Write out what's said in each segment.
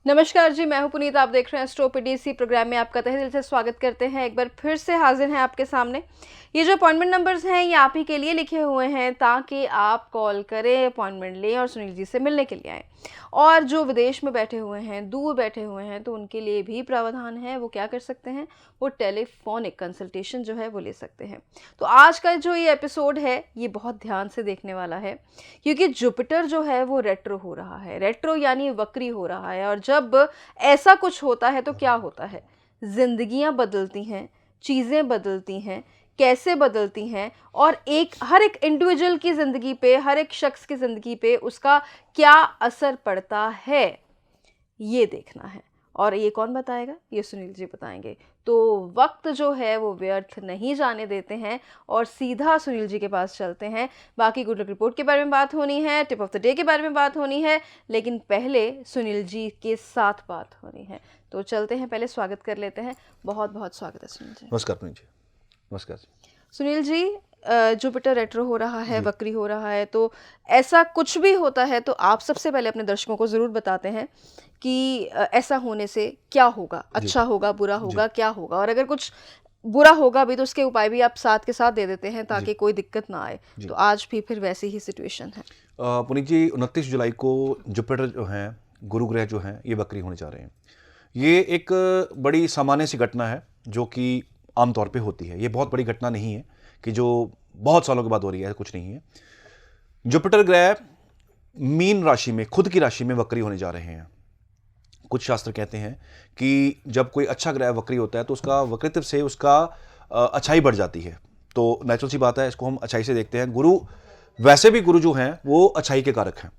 नमस्कार जी, मैं हूं पुनीत। आप देख रहे हैं एस्ट्रो पीडीसी प्रोग्राम में आपका तहे दिल से स्वागत करते हैं। एक बार फिर से हाजिर हैं आपके सामने। ये जो अपॉइंटमेंट नंबर्स हैं ये आप ही के लिए लिखे हुए हैं ताकि आप कॉल करें, अपॉइंटमेंट लें और सुनील जी से मिलने के लिए आएँ। और जो विदेश में बैठे हुए हैं, दूर बैठे हुए हैं, तो उनके लिए भी प्रावधान है। वो क्या कर सकते हैं, वो टेलीफोनिक कंसल्टेशन जो है वो ले सकते हैं। तो आज का जो ये एपिसोड है ये बहुत ध्यान से देखने वाला है, क्योंकि जुपिटर जो है वो रेट्रो हो रहा है। रेट्रो यानी वक्री हो रहा है। और जब ऐसा कुछ होता है तो क्या होता है, जिंदगियां बदलती हैं, चीज़ें बदलती हैं। कैसे बदलती हैं और हर एक इंडिविजुअल की ज़िंदगी पे, हर एक शख्स की ज़िंदगी पे उसका क्या असर पड़ता है, ये देखना है। और ये कौन बताएगा, ये सुनील जी बताएंगे। तो वक्त जो है वो व्यर्थ नहीं जाने देते हैं और सीधा सुनील जी के पास चलते हैं। बाकी गुड लक रिपोर्ट के बारे में बात होनी है, टिप ऑफ द डे के बारे में बात होनी है, लेकिन पहले सुनील जी के साथ बात होनी है। तो चलते हैं, पहले स्वागत कर लेते हैं। बहुत बहुत स्वागत है सुनील जी। नमस्कार पुनीत जी। नमस्कार सुनील जी, जुपिटर रेट्रो हो रहा है, वक्री हो रहा है, तो ऐसा कुछ भी होता है तो आप सबसे पहले अपने दर्शकों को ज़रूर बताते हैं कि ऐसा होने से क्या होगा, अच्छा होगा, बुरा होगा, क्या होगा। और अगर कुछ बुरा होगा भी तो उसके उपाय भी आप साथ के साथ दे देते हैं ताकि कोई दिक्कत ना आए। तो आज भी फिर वैसी ही सिचुएशन है। पुनीत जी, 29 जुलाई को जुपिटर जो हैं, गुरु ग्रह जो हैं, ये वक्री होने जा रहे हैं। ये एक बड़ी सामान्य सी घटना है जो कि आमतौर पे होती है। ये बहुत बड़ी घटना नहीं है कि जो बहुत सालों के बाद हो रही है, कुछ नहीं है। जुपिटर ग्रह मीन राशि में, खुद की राशि में वक्री होने जा रहे हैं। कुछ शास्त्र कहते हैं कि जब कोई अच्छा ग्रह वक्री होता है तो उसका वक्रित्व से उसका अच्छाई बढ़ जाती है। तो नेचुरल सी बात है, इसको हम अच्छाई से देखते हैं। गुरु, वैसे भी गुरु जो हैं वो अच्छाई के कारक हैं।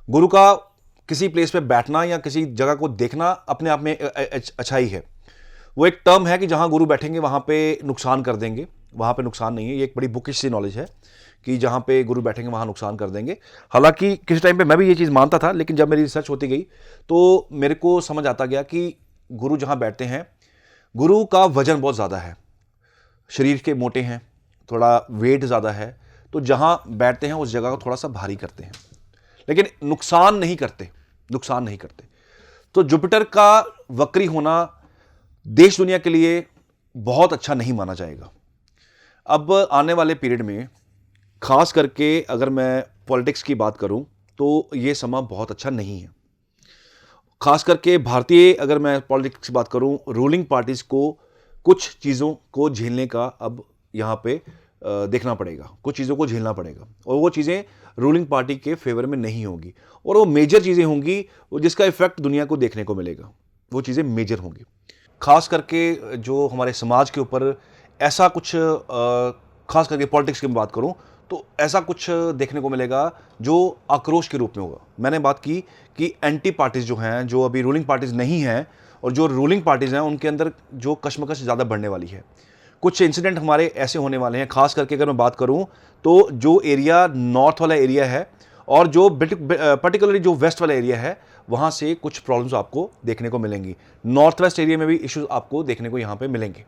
गुरु का किसी प्लेस पे बैठना या किसी जगह को देखना अपने आप में अच्छाई है। वो एक टर्म है कि जहां गुरु बैठेंगे वहां पे नुकसान कर देंगे, वहां पे नुकसान नहीं है। ये एक बड़ी बुकिश सी नॉलेज है कि जहां पे गुरु बैठेंगे वहां नुकसान कर देंगे। हालांकि किसी टाइम पे मैं भी ये चीज़ मानता था, लेकिन जब मेरी रिसर्च होती गई तो मेरे को समझ आता गया कि गुरु जहां बैठते हैं, गुरु का वजन बहुत ज़्यादा है, शरीर के मोटे हैं, थोड़ा वेट ज़्यादा है, तो जहां बैठते हैं उस जगह को थोड़ा सा भारी करते हैं, लेकिन नुकसान नहीं करते, नुकसान नहीं करते। तो जुपिटर का वक्री होना देश दुनिया के लिए बहुत अच्छा नहीं माना जाएगा। अब आने वाले पीरियड में, खास करके अगर मैं पॉलिटिक्स की बात करूं तो ये समा बहुत अच्छा नहीं है। खास करके भारतीय, अगर मैं पॉलिटिक्स की बात करूं, रूलिंग पार्टीज को कुछ चीज़ों को झेलने का अब यहाँ पे देखना पड़ेगा, कुछ चीज़ों को झेलना पड़ेगा। और वो चीज़ें रूलिंग पार्टी के फेवर में नहीं होंगी, और वो मेजर चीज़ें होंगी जिसका इफेक्ट दुनिया को देखने को मिलेगा। वो चीज़ें मेजर होंगी। खास करके जो हमारे समाज के ऊपर ऐसा कुछ, खास करके पॉलिटिक्स की बात करूं तो ऐसा कुछ देखने को मिलेगा जो आक्रोश के रूप में होगा। मैंने बात की कि एंटी पार्टीज जो हैं, जो अभी रूलिंग पार्टीज नहीं हैं, और जो रूलिंग पार्टीज हैं उनके अंदर जो कश्मकश ज़्यादा बढ़ने वाली है। कुछ इंसिडेंट हमारे ऐसे होने वाले हैं। खास करके अगर मैं बात करूं तो जो एरिया नॉर्थ वाला एरिया है और जो पर्टिकुलरली जो वेस्ट वाला एरिया है, वहाँ से कुछ प्रॉब्लम्स आपको देखने को मिलेंगी। नॉर्थ वेस्ट एरिया में भी इश्यूज आपको देखने को यहाँ पे मिलेंगे।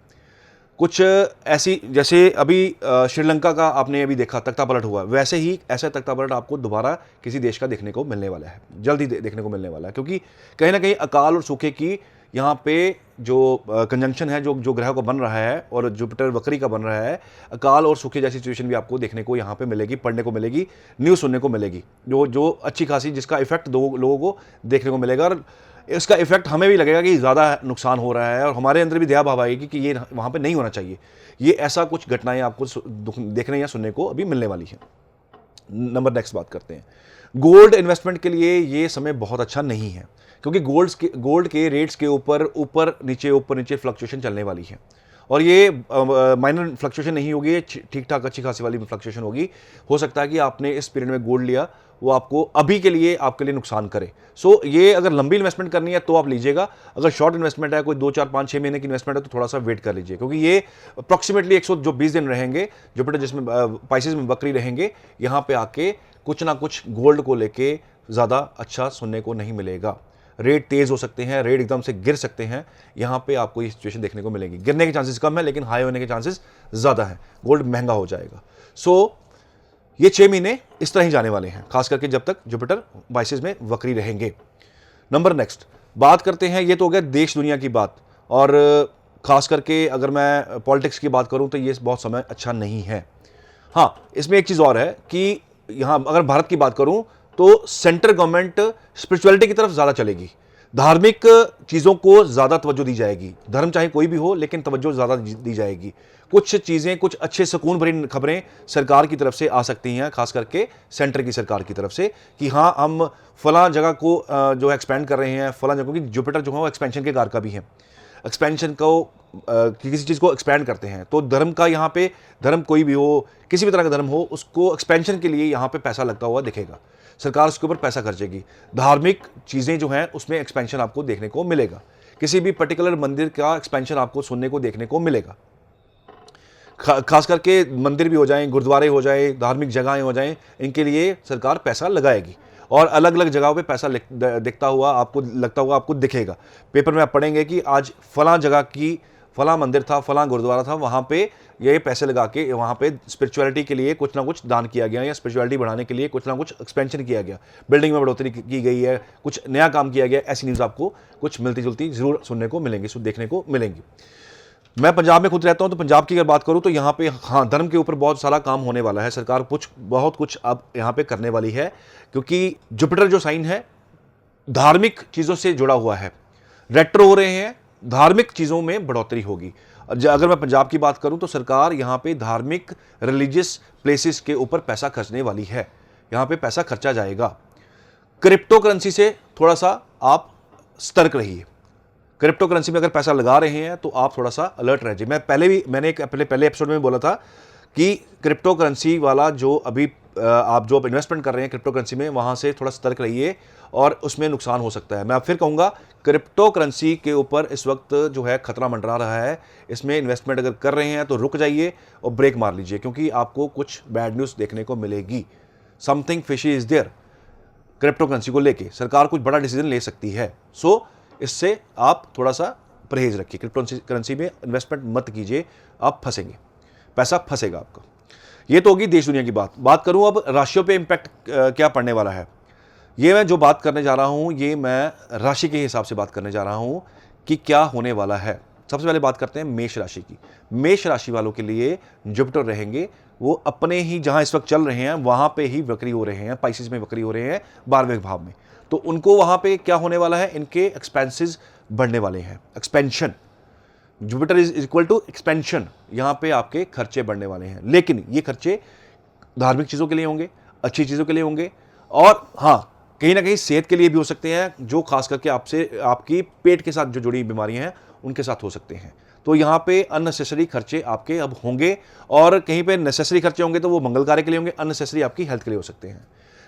कुछ ऐसी, जैसे अभी श्रीलंका का आपने अभी देखा तख्ता पलट हुआ, वैसे ही ऐसा तख्ता पलट आपको दोबारा किसी देश का देखने को मिलने वाला है, जल्दी देखने को मिलने वाला है। क्योंकि कहीं ना कहीं अकाल और सूखे की यहाँ पे जो कंजंक्शन है, जो ग्रह को बन रहा है और जुपिटर वक्री का बन रहा है, अकाल और सूखे जैसी सिचुएशन भी आपको देखने को यहाँ पे मिलेगी, पढ़ने को मिलेगी, न्यूज़ सुनने को मिलेगी, जो अच्छी खासी, जिसका इफेक्ट दो लोगों को देखने को मिलेगा। और इसका इफेक्ट हमें भी लगेगा कि ज़्यादा नुकसान हो रहा है, और हमारे अंदर भी दया भाव आएगी कि ये वहाँ पे नहीं होना चाहिए। ये ऐसा कुछ घटनाएं आपको देखने या सुनने को अभी मिलने वाली है। नंबर नेक्स्ट बात करते हैं। गोल्ड इन्वेस्टमेंट के लिए ये समय बहुत अच्छा नहीं है, क्योंकि गोल्ड के रेट्स के ऊपर नीचे फ्लक्चुएशन चलने वाली है। और ये माइनर फ्लक्चुएशन नहीं होगी, ठीक ठाक अच्छी खासी वाली फ्लक्चुएशन होगी। हो सकता है कि आपने इस पीरियड में गोल्ड लिया, वो आपको अभी के लिए आपके लिए नुकसान करे। सो ये अगर लंबी इन्वेस्टमेंट करनी है तो आप लीजिएगा। अगर शॉर्ट इन्वेस्टमेंट है, कोई 2 4 5 6 महीने की इन्वेस्टमेंट है, तो थोड़ा सा वेट कर लीजिए, क्योंकि ये अप्रॉक्सीमेटली 120 दिन रहेंगे जुपिटर, जिसमें पाइसेस में वक्री रहेंगे। यहाँ पे आके कुछ ना कुछ गोल्ड को लेके ज़्यादा अच्छा सुनने को नहीं मिलेगा। रेट तेज़ हो सकते हैं, रेट एकदम से गिर सकते हैं। यहाँ पे आपको ये सिचुएशन देखने को मिलेगी। गिरने के चांसेस कम है, लेकिन हाई होने के चांसेस ज़्यादा हैं। गोल्ड महंगा हो जाएगा। सो ये 6 महीने इस तरह ही जाने वाले हैं, खास करके जब तक जुपिटर बाइसेस में वक्री रहेंगे। नंबर नेक्स्ट, बात करते हैं, ये तो हो गया देश दुनिया की बात, और ख़ास करके अगर मैं पॉलिटिक्स की बात करूं तो ये बहुत समय अच्छा नहीं है। हाँ, इसमें एक चीज़ और है कि यहाँ अगर भारत की बात करूं तो सेंट्रल गवर्नमेंट स्पिरिचुअलिटी की तरफ ज़्यादा चलेगी, धार्मिक चीज़ों को ज़्यादा तवज्जो दी जाएगी, धर्म चाहे कोई भी हो लेकिन तवज्जो ज़्यादा दी जाएगी। कुछ चीज़ें, कुछ अच्छे सुकून भरी खबरें सरकार की तरफ से आ सकती हैं, खास करके सेंटर की सरकार की तरफ से, कि हाँ हम फलां जगह को जो है एक्सपेंड कर रहे हैं, फलां जगह की जुपिटर जो है वो एक्सपेंशन के कारक भी हैं, एक्सपेंशन को किसी चीज़ को एक्सपैंड करते हैं। तो धर्म का यहाँ पे, धर्म कोई भी हो, किसी भी तरह का धर्म हो, उसको एक्सपेंशन के लिए यहाँ पे पैसा लगता हुआ दिखेगा, सरकार उसके ऊपर पैसा खर्चेगी। धार्मिक चीज़ें जो हैं उसमें एक्सपेंशन आपको देखने को मिलेगा, किसी भी पर्टिकुलर मंदिर का एक्सपेंशन आपको सुनने को देखने को मिलेगा। खास करके मंदिर भी हो जाएं, गुरुद्वारे हो जाए, धार्मिक जगहें हो जाएं, इनके लिए सरकार पैसा लगाएगी और अलग अलग जगहों पे पैसा दिखता हुआ आपको, लगता हुआ आपको दिखेगा। पेपर में आप पढ़ेंगे कि आज फलां जगह की, फलां मंदिर था, फलां गुरुद्वारा था, वहाँ पे ये पैसे लगा के वहाँ पे स्पिरिचुअलिटी के लिए कुछ ना कुछ दान किया गया, या स्पिरिचुअलिटी बढ़ाने के लिए कुछ ना कुछ एक्सपेंशन किया गया, बिल्डिंग में बढ़ोतरी की गई है, कुछ नया काम किया गया। ऐसी न्यूज़ आपको कुछ मिलती जुलती ज़रूर सुनने को मिलेंगी, देखने को मिलेंगी। मैं पंजाब में खुद रहता हूं, तो पंजाब की अगर बात करूं तो यहाँ पे हाँ, धर्म के ऊपर बहुत सारा काम होने वाला है। सरकार बहुत कुछ अब यहाँ पे करने वाली है, क्योंकि जुपिटर जो साइन है धार्मिक चीज़ों से जुड़ा हुआ है, रेट्रो हो रहे हैं, धार्मिक चीज़ों में बढ़ोतरी होगी। अगर मैं पंजाब की बात करूं तो सरकार यहाँ पे धार्मिक रिलीजियस प्लेसेस के ऊपर पैसा खर्चने वाली है, यहाँ पे पैसा खर्चा जाएगा। क्रिप्टो करेंसी से थोड़ा सा आप सतर्क रहिए, क्रिप्टो करेंसी में अगर पैसा लगा रहे हैं तो आप थोड़ा सा अलर्ट रहिए। मैंने एक पहले एपिसोड में बोला था कि क्रिप्टो करेंसी वाला जो अभी आप जो इन्वेस्टमेंट कर रहे हैं क्रिप्टो करेंसी में, वहाँ से थोड़ा सतर्क रहिए और उसमें नुकसान हो सकता है। मैं फिर कहूँगा, क्रिप्टो करेंसी के ऊपर इस वक्त जो है खतरा मंडरा रहा है, इसमें इन्वेस्टमेंट अगर कर रहे हैं तो रुक जाइए और ब्रेक मार लीजिए, क्योंकि आपको कुछ बैड न्यूज़ देखने को मिलेगी। Something fishy is there. Crypto currency को लेके सरकार कुछ बड़ा डिसीजन ले सकती है, सो इससे आप थोड़ा सा परहेज रखिए। क्रिप्टो करेंसी में इन्वेस्टमेंट मत कीजिए, आप फंसेंगे, पैसा फंसेगा आपका। ये तो होगी देश दुनिया की बात करूं अब राशियों पे इम्पैक्ट क्या पड़ने वाला है। ये मैं जो बात करने जा रहा हूं, ये मैं राशि के हिसाब से बात करने जा रहा हूं कि क्या होने वाला है। सबसे पहले बात करते हैं मेष राशि की। मेष राशि वालों के लिए जुपिटर रहेंगे, वो अपने ही जहां इस वक्त चल रहे हैं वहां पे ही वक्री हो रहे हैं, पाइसिस में वक्री हो रहे हैं 12वें भाव में। तो उनको वहां पे क्या होने वाला है, इनके एक्सपेंसेस बढ़ने वाले हैं। Expansion, Jupiter is equal to expansion, यहाँ पे आपके खर्चे बढ़ने वाले हैं, लेकिन ये खर्चे धार्मिक चीज़ों के लिए होंगे, अच्छी चीज़ों के लिए होंगे, और हाँ कहीं ना कहीं सेहत के लिए भी हो सकते हैं, जो खास करके आपकी पेट के साथ जो जुड़ी बीमारियां हैं उनके साथ हो सकते हैं। तो यहाँ पे अननेसेसरी खर्चे आपके अब होंगे, और कहीं पे नेसेसरी खर्चे होंगे तो वो मंगल कार्य के लिए होंगे, अननेसेसरी आपकी हेल्थ के लिए हो सकते हैं।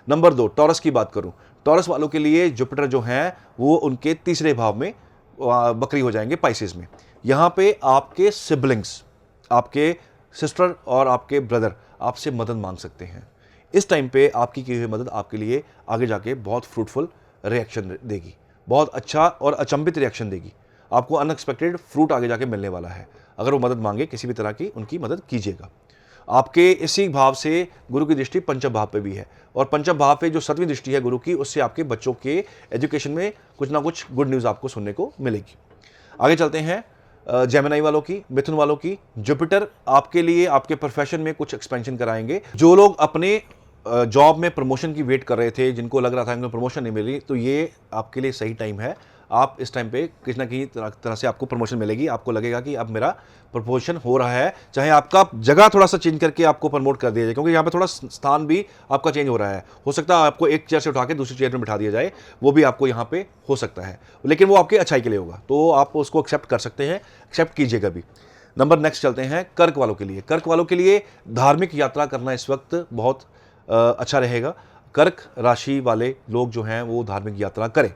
नंबर 2, टॉरस की बात करूं, टॉरस वालों के लिए जुपिटर जो है वो उनके तीसरे भाव में बकरी हो जाएंगे, पाइसेस में। यहाँ पे आपके सिबलिंग्स, आपके सिस्टर और आपके ब्रदर आपसे मदद मांग सकते हैं। इस टाइम पे आपकी की हुई मदद आपके लिए आगे जाके बहुत फ्रूटफुल रिएक्शन देगी, बहुत अच्छा और अचंभित रिएक्शन देगी। आपको अनएक्सपेक्टेड फ्रूट आगे जाके मिलने वाला है। अगर वो मदद मांगे किसी भी तरह की, उनकी मदद कीजिएगा। आपके इसी भाव से गुरु की दृष्टि पंचम भाव पे भी है, और पंचम भाव पे जो 7वीं दृष्टि है गुरु की, उससे आपके बच्चों के एजुकेशन में कुछ ना कुछ गुड न्यूज़ आपको सुनने को मिलेगी। आगे चलते हैं जेमिनी वालों की, मिथुन वालों की। जुपिटर आपके लिए आपके प्रोफेशन में कुछ एक्सपेंशन कराएंगे। जो लोग अपने जॉब में प्रमोशन की वेट कर रहे थे, जिनको लग रहा था इनको प्रमोशन नहीं मिली, तो ये आपके लिए सही टाइम है। आप इस टाइम पे किसी ना किसी तरह से आपको प्रमोशन मिलेगी। आपको लगेगा कि अब मेरा प्रमोशन हो रहा है, चाहे आपका जगह थोड़ा सा चेंज करके आपको प्रमोट कर दिया जाए, क्योंकि यहाँ पे थोड़ा स्थान भी आपका चेंज हो रहा है। हो सकता है आपको एक चेयर से उठा के दूसरी चेयर में बिठा दिया जाए, वो भी आपको यहाँ पे हो सकता है, लेकिन वो आपकी अच्छाई के लिए होगा, तो आप उसको एक्सेप्ट कर सकते हैं, एक्सेप्ट कीजिएगा भी। नेक्स्ट चलते हैं कर्क वालों के लिए। कर्क वालों के लिए धार्मिक यात्रा करना इस वक्त बहुत अच्छा रहेगा। कर्क राशि वाले लोग जो हैं वो धार्मिक यात्रा करें,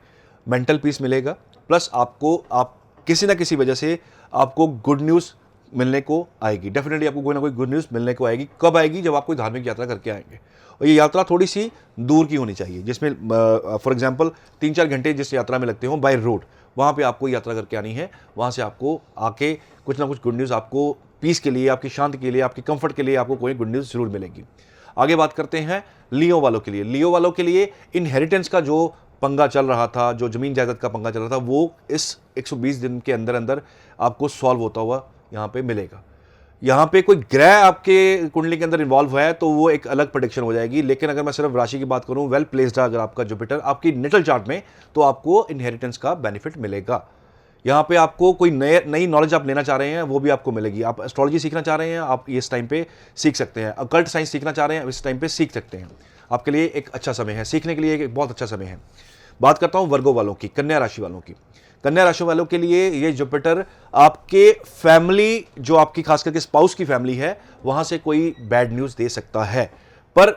मेंटल पीस मिलेगा, प्लस आप किसी ना किसी वजह से आपको गुड न्यूज़ मिलने को आएगी। डेफिनेटली आपको कोई ना कोई गुड न्यूज़ मिलने को आएगी। कब आएगी? जब आप कोई धार्मिक यात्रा करके आएंगे, और ये यात्रा थोड़ी सी दूर की होनी चाहिए, जिसमें फॉर एग्जांपल 3-4 घंटे जिस यात्रा में लगते हो बाय रोड, वहाँ पे आपको यात्रा करके आनी है। वहाँ से आपको आके कुछ ना कुछ गुड न्यूज़ आपको पीस के लिए, आपकी शांति के लिए, आपकी कंफर्ट के लिए आपको कोई गुड न्यूज़ जरूर मिलेगी। आगे बात करते हैं लियो वालों के लिए। लियो वालों के लिए इनहेरिटेंस का जो पंगा चल रहा था, जो ज़मीन जायदाद का पंगा चल रहा था, वो इस 120 दिन के अंदर अंदर आपको सॉल्व होता हुआ यहाँ पे मिलेगा। यहाँ पे कोई ग्रह आपके कुंडली के अंदर इन्वॉल्व है तो वो एक अलग प्रेडिक्शन हो जाएगी, लेकिन अगर मैं सिर्फ राशि की बात करूँ, वेल प्लेस्ड है अगर आपका जुपिटर आपकी नेटल चार्ट में, तो आपको इनहेरिटेंस का बेनिफिट मिलेगा। यहाँ पे आपको कोई नई नॉलेज आप लेना चाह रहे हैं वो भी आपको मिलेगी। आप एस्ट्रोलॉजी सीखना चाह रहे हैं, आप इस टाइम पे सीख सकते हैं। अकल्ट साइंस सीखना चाह रहे हैं, इस टाइम पे सीख सकते हैं। आपके लिए एक अच्छा समय है, सीखने के लिए एक बहुत अच्छा समय है। बात करता हूँ वर्गो वालों की, कन्या राशि वालों की। कन्या राशि वालों के लिए ये जुपिटर आपके फैमिली, जो आपकी खास करके स्पाउस की फैमिली है, वहां से कोई बैड न्यूज दे सकता है। पर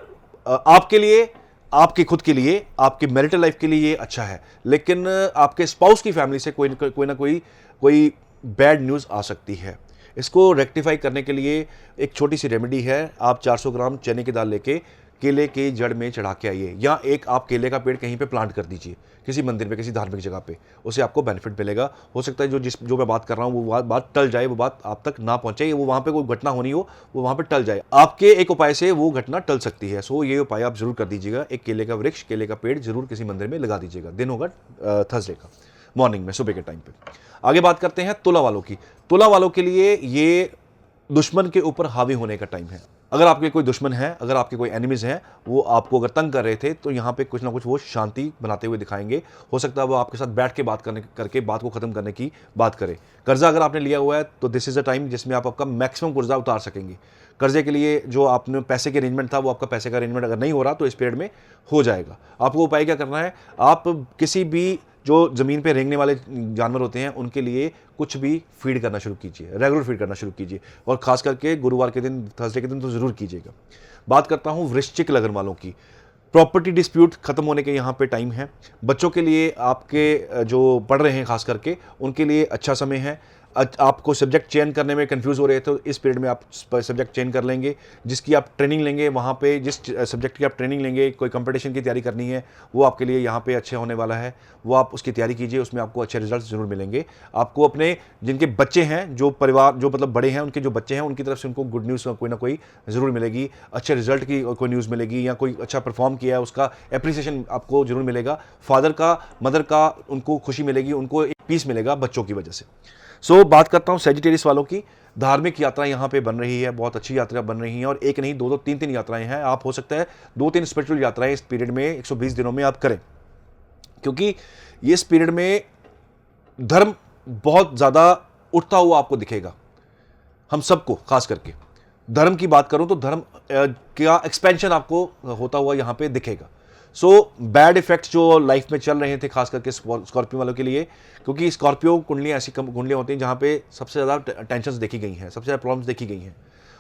आपके लिए, आपके खुद के लिए, आपकी मैरिटल लाइफ के लिए ये अच्छा है, लेकिन आपके स्पाउस की फैमिली से कोई ना कोई बैड न्यूज़ आ सकती है। इसको रेक्टिफाई करने के लिए एक छोटी सी रेमेडी है। आप 400 ग्राम चने की दाल लेके केले के जड़ में चढ़ा के आइए, या एक आप केले का पेड़ कहीं पे प्लांट कर दीजिए, किसी मंदिर पे, किसी धार्मिक जगह पे, उससे आपको बेनिफिट मिलेगा। हो सकता है जो मैं बात कर रहा हूँ वो बात टल जाए, वो बात आप तक ना पहुंचे, वो वहाँ पे कोई घटना होनी हो वो वहाँ पे टल जाए। आपके एक उपाय से वो घटना टल सकती है। सो ये उपाय आप जरूर कर दीजिएगा। एक केले का वृक्ष, केले का पेड़ जरूर किसी मंदिर में लगा दीजिएगा। दिन होगा थर्सडे का, मॉर्निंग में, सुबह के टाइम पे। आगे बात करते हैं तुला वालों की। तुला वालों के लिए ये दुश्मन के ऊपर हावी होने का टाइम है। अगर आपके कोई दुश्मन है, अगर आपके कोई एनिमीज हैं, वो आपको अगर तंग कर रहे थे, तो यहाँ पे कुछ ना कुछ वो शांति बनाते हुए दिखाएंगे। हो सकता है वो आपके साथ बैठ के बात करके बात को खत्म करने की बात करें। कर्जा अगर आपने लिया हुआ है तो दिस इज अ टाइम जिसमें आप आपका मैक्सिमम कर्जा उतार सकेंगे। कर्जे के लिए जो आपने पैसे के अरेंजमेंट था, वो आपका पैसे का अरेंजमेंट अगर नहीं हो रहा तो इस पीरियड में हो जाएगा। आपको उपाय क्या करना है, आप किसी भी जो ज़मीन पे रेंगने वाले जानवर होते हैं उनके लिए कुछ भी फीड करना शुरू कीजिए, रेगुलर फीड करना शुरू कीजिए, और खास करके गुरुवार के दिन, थर्सडे के दिन तो ज़रूर कीजिएगा। बात करता हूँ वृश्चिक लगन वालों की। प्रॉपर्टी डिस्प्यूट खत्म होने के यहाँ पे टाइम है। बच्चों के लिए, आपके जो पढ़ रहे हैं खास करके, उनके लिए अच्छा समय है। आपको सब्जेक्ट चयन करने में कंफ्यूज हो रहे थे, तो इस पीरियड में आप सब्जेक्ट चयन कर लेंगे। जिसकी आप ट्रेनिंग लेंगे, वहाँ पे जिस सब्जेक्ट की आप ट्रेनिंग लेंगे, कोई कंपटीशन की तैयारी करनी है, वो आपके लिए यहाँ पे अच्छे होने वाला है। वो आप उसकी तैयारी कीजिए, उसमें आपको अच्छे रिजल्ट जरूर मिलेंगे। आपको अपने जिनके बच्चे हैं, जो परिवार, जो मतलब बड़े हैं, उनके जो बच्चे हैं, उनकी तरफ से उनको गुड न्यूज़ कोई ना कोई ज़रूर मिलेगी। अच्छे रिजल्ट की कोई न्यूज़ मिलेगी, या कोई अच्छा परफॉर्म किया है उसका एप्रिसिएशन आपको जरूर मिलेगा। फादर का, मदर का उनको खुशी मिलेगी, उनको एक पीस मिलेगा बच्चों की वजह से। सो बात करता हूँ सेजिटेरियस वालों की। धार्मिक यात्रा यहाँ पे बन रही है, बहुत अच्छी यात्रा बन रही हैं, और एक नहीं, दो, तीन यात्राएं हैं। आप हो सकता है 2-3 स्पिरिचुअल यात्राएं इस पीरियड में 120 दिनों में आप करें, क्योंकि ये इस पीरियड में धर्म बहुत ज़्यादा उठता हुआ आपको दिखेगा। हम सबको, खास करके धर्म की बात करूं तो धर्म का एक्सपेंशन आपको होता हुआ यहाँ पे दिखेगा। सो बैड इफेक्ट्स जो लाइफ में चल रहे थे, खास करके स्कॉर्पियो वालों के लिए, क्योंकि स्कॉर्पियो कुंडलियाँ ऐसी कुंडलियाँ होती हैं जहाँ पे सबसे ज़्यादा टेंशन्स देखी गई हैं, सबसे ज़्यादा प्रॉब्लम्स देखी गई हैं,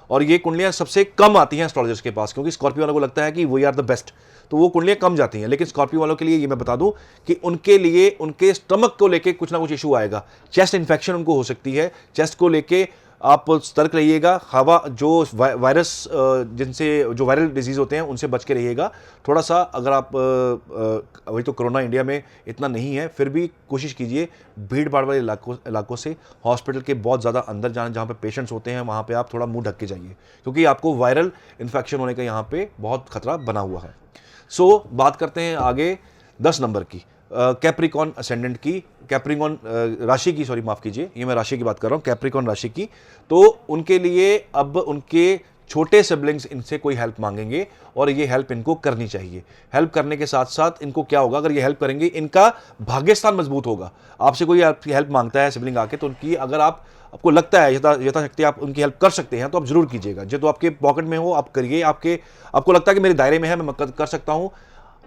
और ये कुंडलियाँ सबसे कम आती हैं एस्ट्रोलॉजर्स के पास, क्योंकि स्कॉर्पियो वालों को लगता है कि वी आर द बेस्ट, तो वो कुंडलियाँ कम जाती हैं। लेकिन स्कॉर्पियो वालों के लिए ये मैं बता दूं कि उनके लिए उनके स्टमक को लेके कुछ ना कुछ इशू आएगा। चेस्ट इन्फेक्शन उनको हो सकती है। चेस्ट को लेके आप सतर्क रहिएगा। हवा जो वायरस, जिनसे जो वायरल डिजीज़ होते हैं, उनसे बच के रहिएगा थोड़ा सा। अगर आप वही तो कोरोना इंडिया में इतना नहीं है, फिर भी कोशिश कीजिए भीड़ भाड़ वाले इलाकों से, हॉस्पिटल के बहुत ज़्यादा अंदर जाना, जहाँ पे पेशेंट्स होते हैं, वहाँ पे आप थोड़ा मुंह ढक के जाइए, क्योंकि आपको वायरल इन्फेक्शन होने का यहाँ पे बहुत खतरा बना हुआ है। सो बात करते हैं आगे 10 नंबर की, कैप्रिकॉन असेंडेंट की, कैप्रिकॉन राशि की, सॉरी माफ़ कीजिए, ये मैं राशि की बात कर रहा हूँ, कैप्रिकॉन राशि की। तो उनके लिए अब उनके छोटे सिबलिंग्स इनसे कोई हेल्प मांगेंगे, और ये हेल्प इनको करनी चाहिए। हेल्प करने के साथ साथ इनको क्या होगा, अगर ये हेल्प करेंगे, इनका भाग्यस्थान मजबूत होगा। आपसे कोई हेल्प मांगता है सिबलिंग आके, तो उनकी, अगर आपको लगता है यथाशक्ति आप उनकी हेल्प कर सकते हैं, तो आप जरूर कीजिएगा। जो तो आपके पॉकेट में हो आप करिए। आपको लगता है कि मेरे दायरे में है, मैं कर सकता हूँ,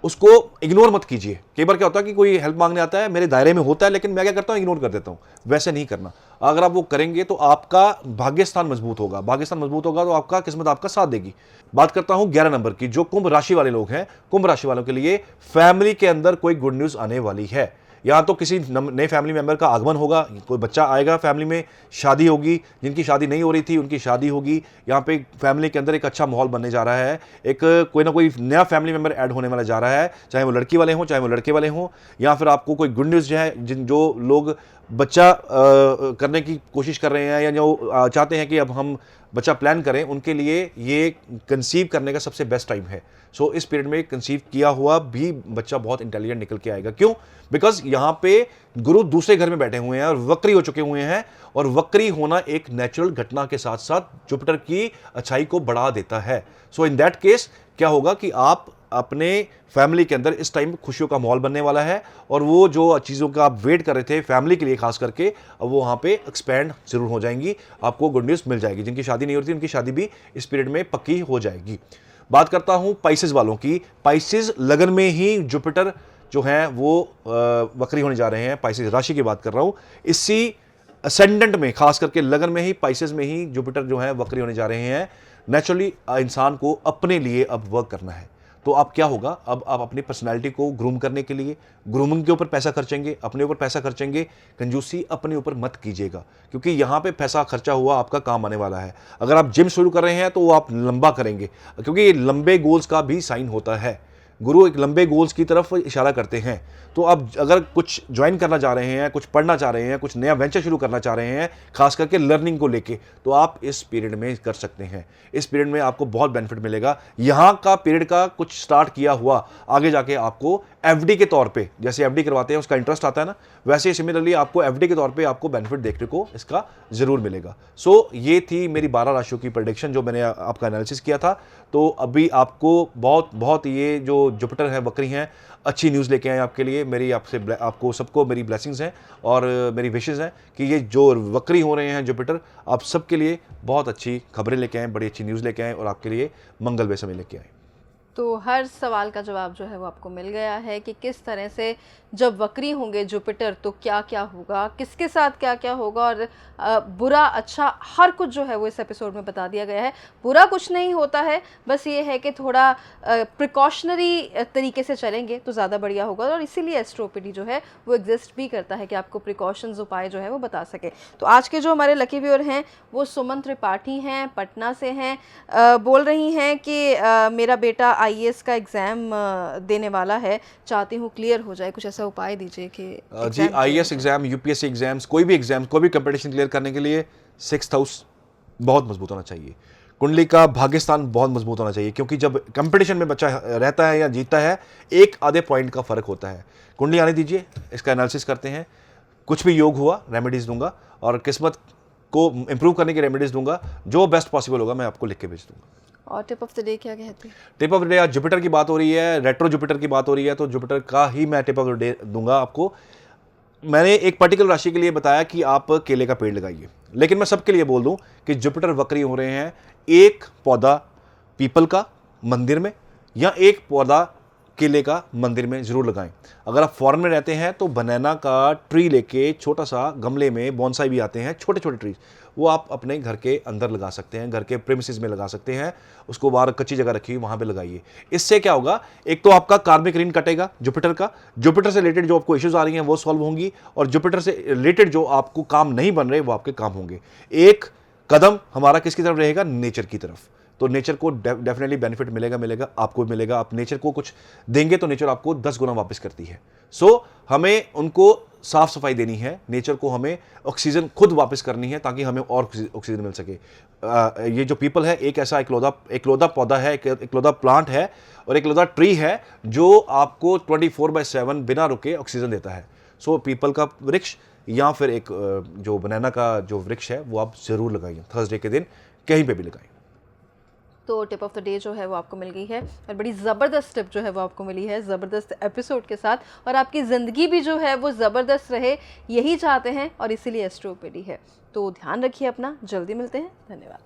उसको इग्नोर मत कीजिए। कई बार क्या होता है कि कोई हेल्प मांगने आता है, मेरे दायरे में होता है, लेकिन मैं क्या करता हूँ, इग्नोर कर देता हूँ। वैसे नहीं करना। अगर आप वो करेंगे तो आपका भाग्यस्थान मजबूत होगा। भाग्यस्थान मजबूत होगा तो आपका किस्मत आपका साथ देगी। बात करता हूँ 11 नंबर की, जो कुंभ राशि वाले लोग हैं। कुंभ राशि वालों के लिए फैमिली के अंदर कोई गुड न्यूज़ आने वाली है। या तो किसी नए फैमिली मेंबर का आगमन होगा, कोई बच्चा आएगा, फैमिली में शादी होगी, जिनकी शादी नहीं हो रही थी उनकी शादी होगी। यहाँ पे फैमिली के अंदर एक अच्छा माहौल बनने जा रहा है। एक कोई ना कोई नया फैमिली मेंबर ऐड होने वाला जा रहा है, चाहे वो लड़की वाले हों, चाहे वो लड़के वाले हों। या फिर आपको कोई गुड न्यूज़ जो है, जो लोग बच्चा करने की कोशिश कर रहे हैं, या जो चाहते हैं कि अब हम बच्चा प्लान करें उनके लिए ये कंसीव करने का सबसे बेस्ट टाइम है। सो इस पीरियड में कंसीव किया हुआ भी बच्चा बहुत इंटेलिजेंट निकल के आएगा। क्यों? बिकॉज यहाँ पे गुरु दूसरे घर में बैठे हुए हैं और वक्री हो चुके हुए हैं, और वक्री होना एक नेचुरल घटना के साथ साथ जुपिटर की अच्छाई को बढ़ा देता है। सो इन दैट केस क्या होगा कि आप अपने फैमिली के अंदर इस टाइम खुशियों का माहौल बनने वाला है, और वो जो चीज़ों का आप वेट कर रहे थे फैमिली के लिए खास करके, अब वो वहाँ पे एक्सपैंड जरूर हो जाएंगी, आपको गुड न्यूज़ मिल जाएगी। जिनकी शादी नहीं हो रही थी उनकी शादी भी इस पीरियड में पक्की हो जाएगी। बात करता हूँ पाइसेस वालों की। पाइसेस लगन में ही जुपिटर जो है वो वक्री होने जा रहे हैं। पाइसेस राशि की बात कर रहा हूँ। इसी असेंडेंट में खास करके लगन में ही, पाइसेस में ही जुपिटर जो है वक्री होने जा रहे हैं। नेचुरली इंसान को अपने लिए अब वर्क करना है, तो अब क्या होगा, अब आप अपनी पर्सनालिटी को ग्रूम करने के लिए ग्रूमिंग के ऊपर पैसा खर्चेंगे, अपने ऊपर पैसा खर्चेंगे। कंजूसी अपने ऊपर मत कीजिएगा, क्योंकि यहाँ पे पैसा खर्चा हुआ आपका काम आने वाला है। अगर आप जिम शुरू कर रहे हैं तो वो आप लंबा करेंगे, क्योंकि ये लंबे गोल्स का भी साइन होता है। गुरु एक लंबे गोल्स की तरफ इशारा करते हैं। तो अब अगर कुछ ज्वाइन करना चाह रहे हैं, कुछ पढ़ना चाह रहे हैं, कुछ नया वेंचर शुरू करना चाह रहे हैं, खास करके लर्निंग को लेके, तो आप इस पीरियड में कर सकते हैं। इस पीरियड में आपको बहुत बेनिफिट मिलेगा। यहाँ का पीरियड का कुछ स्टार्ट किया हुआ आगे जाके आपको एफडी के तौर पे, जैसे एफडी करवाते हैं उसका इंटरेस्ट आता है ना, वैसे सिमिलरली आपको एफडी के तौर पे आपको बेनिफिट देखने को इसका जरूर मिलेगा। सो ये थी मेरी 12 राशियों की प्रेडिक्शन जो मैंने आपका एनालिसिस किया था। तो अभी आपको बहुत ये जो जुपिटर है वक्री हैं, अच्छी न्यूज़ लेके आए आपके लिए। मेरी आपको सबको मेरी ब्लेसिंग्स हैं और मेरी विशेज़ हैं कि ये जो वक्री हो रहे हैं जुपिटर, आप सबके लिए बहुत अच्छी खबरें लेके आएँ, बड़ी अच्छी न्यूज़ लेके आएँ और आपके लिए मंगलमय समय लेके आएँ। तो हर सवाल का जवाब जो है वो आपको मिल गया है कि किस तरह से जब वक्री होंगे जुपिटर तो क्या क्या होगा, किसके साथ क्या क्या होगा, और बुरा अच्छा हर कुछ जो है वो इस एपिसोड में बता दिया गया है। बुरा कुछ नहीं होता है, बस ये है कि थोड़ा प्रिकॉशनरी तरीके से चलेंगे तो ज़्यादा बढ़िया होगा, और इसीलिए एस्ट्रोपीडी जो है वो एग्जिस्ट भी करता है कि आपको प्रिकॉशंस उपाय जो है वो बता सके। तो आज के जो हमारे लकी व्यूअर हैं वो सुमन त्रिपाठी हैं, पटना से हैं। बोल रही हैं कि मेरा बेटा IAS का एग्ज़ाम देने वाला है, चाहती हूँ क्लियर हो जाए, कुछ ऐसा उपाय दीजिए कि जी IAS एग्जाम, UPSC एग्जाम्स, कोई भी एग्जाम, कोई भी कंपटीशन क्लियर करने के लिए 6th हाउस बहुत मजबूत होना चाहिए। कुंडली का भाग्यस्थान बहुत मजबूत होना चाहिए, क्योंकि जब कंपटीशन में बच्चा रहता है या जीतता है, एक आधे पॉइंट का फर्क होता है। कुंडली आने दीजिए, इसका एनालिसिस करते हैं। कुछ भी योग हुआ रेमेडीज दूंगा, और किस्मत को इंप्रूव करने की रेमेडीज दूंगा। जो बेस्ट पॉसिबल होगा मैं आपको लिख के भेज दूंगा। और टिप ऑफ द डे क्या कहते हैं? टिप ऑफ द डे, आज जुपिटर की बात हो रही है, रेट्रो जुपिटर की बात हो रही है, तो जुपिटर का ही मैं टिप ऑफ द डे दूंगा आपको। मैंने एक पर्टिकुलर राशि के लिए बताया कि आप केले का पेड़ लगाइए, लेकिन मैं सबके लिए बोल दूं कि जुपिटर वक्री हो रहे हैं, एक पौधा पीपल का मंदिर में या एक पौधा केले का मंदिर में जरूर लगाएं। अगर आप फॉरेन में रहते हैं तो बनाना का ट्री लेके, छोटा सा गमले में बॉन्साई भी आते हैं, छोटे छोटे ट्रीज, वो आप अपने घर के अंदर लगा सकते हैं, घर के प्रेमिसेस में लगा सकते हैं। उसको बाहर कच्ची जगह रखिए, वहां पे लगाइए। इससे क्या होगा, एक तो आपका कार्मिक ऋण कटेगा जुपिटर का, जुपिटर से रिलेटेड जो आपको इश्यूज आ रही हैं वो सॉल्व होंगी, और जुपिटर से रिलेटेड जो आपको काम नहीं बन रहे वो आपके काम होंगे। एक कदम हमारा किसकी तरफ रहेगा, नेचर की तरफ। तो नेचर को डेफिनेटली बेनिफिट मिलेगा, आपको भी मिलेगा। आप नेचर को कुछ देंगे तो नेचर आपको 10 गुना वापस करती है। सो हमें उनको साफ सफाई देनी है, नेचर को हमें ऑक्सीजन खुद वापस करनी है, ताकि हमें और ऑक्सीजन मिल सके। ये जो पीपल है एक ऐसा इकलौता पौधा है, इकलौता प्लांट है और इकलौता ट्री है जो आपको 24/7 बिना रुके ऑक्सीजन देता है। सो पीपल का वृक्ष या फिर एक जो बनाना का जो वृक्ष है वो आप जरूर लगाइए, थर्सडे के दिन कहीं पे भी लगाइए। तो टिप ऑफ द डे जो है वो आपको मिल गई है, और बड़ी ज़बरदस्त टिप जो है वो आपको मिली है ज़बरदस्त एपिसोड के साथ, और आपकी ज़िंदगी भी जो है वो ज़बरदस्त रहे यही चाहते हैं, और इसीलिए एस्ट्रोपीडी है। तो ध्यान रखिए अपना, जल्दी मिलते हैं, धन्यवाद।